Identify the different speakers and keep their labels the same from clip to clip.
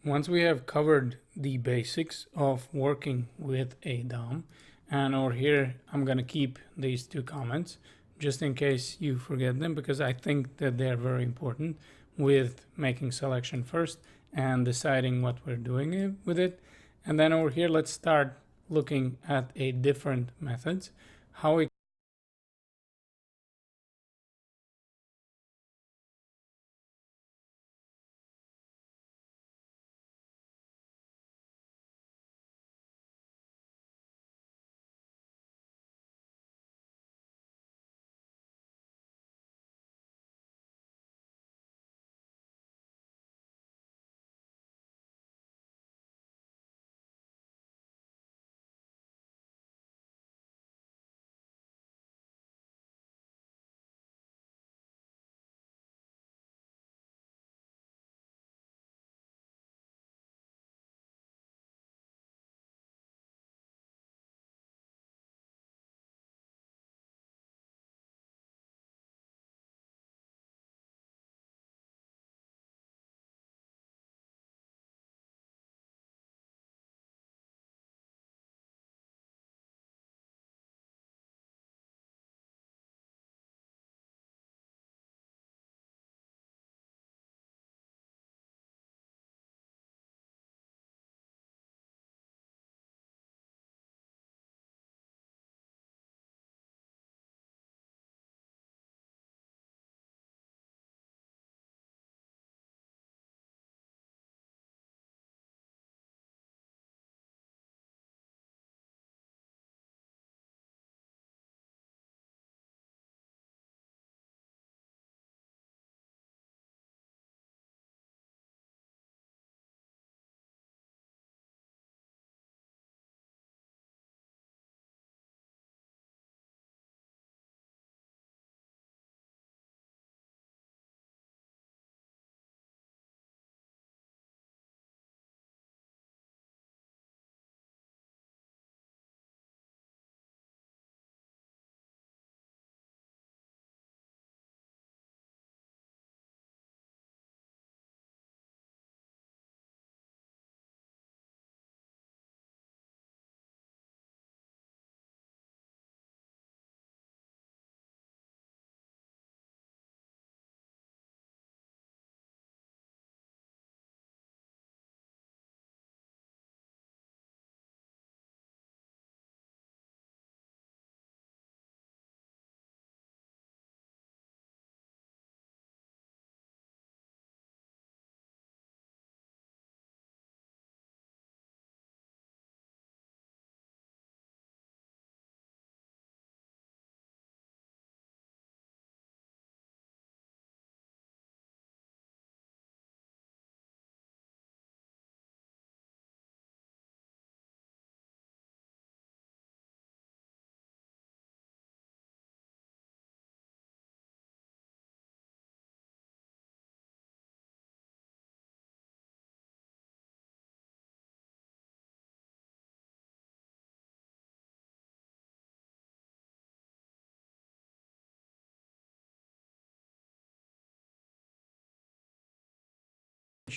Speaker 1: once we have covered the basics of working with a DOM, and over here, I'm going to keep these two comments just in case you forget them, because I think that they're very important with making selection first and deciding what we're doing with it. And then over here, let's start looking at a different methods, how we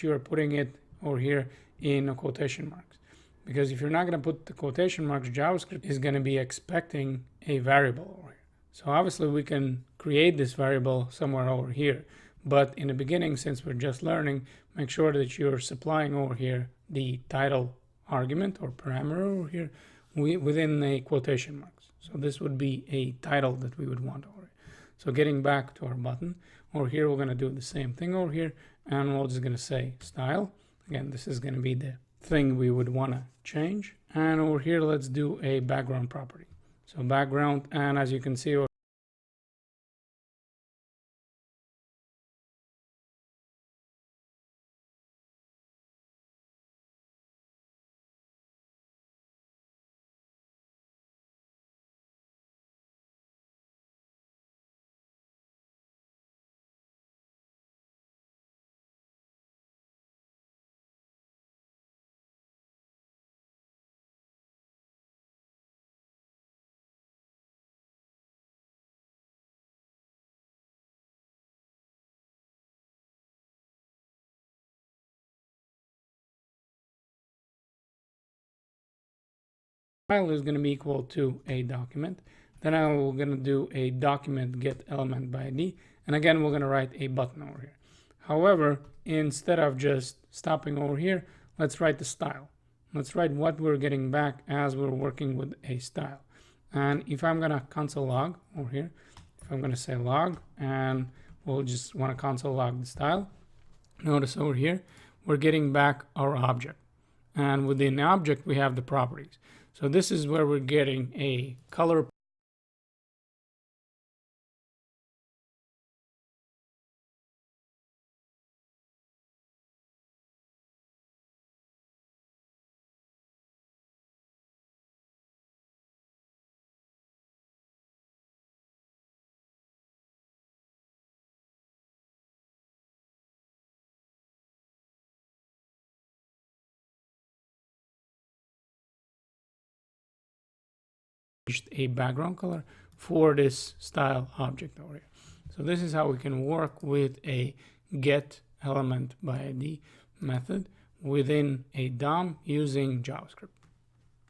Speaker 1: you're putting it over here in a quotation marks. Because if you're not going to put the quotation marks, JavaScript is going to be expecting a variable over here. So obviously we can create this variable somewhere over here. But in the beginning, since we're just learning, make sure that you're supplying over here the title argument or parameter over here within a quotation marks. So this would be a title that we would want over here. So getting back to our button over here, we're going to do the same thing over here, and we're just going to say style. Again, this is going to be the thing we would want to change. And over here, let's do a background property. So background, and as you can see, File is going to be equal to a document. Then we're going to do a document getElementById, and again we're going to write a button over here. However, instead of just stopping over here, let's write the style. Let's write what we're getting back as we're working with a style. And if I'm going to console log over here, if I'm going to say log, and we'll just want to console log the style, notice over here we're getting back our object, and within the object we have the properties. So this is where we're getting a color a background color for this style object over here. So this is how we can work with a getElementById method within a DOM using JavaScript.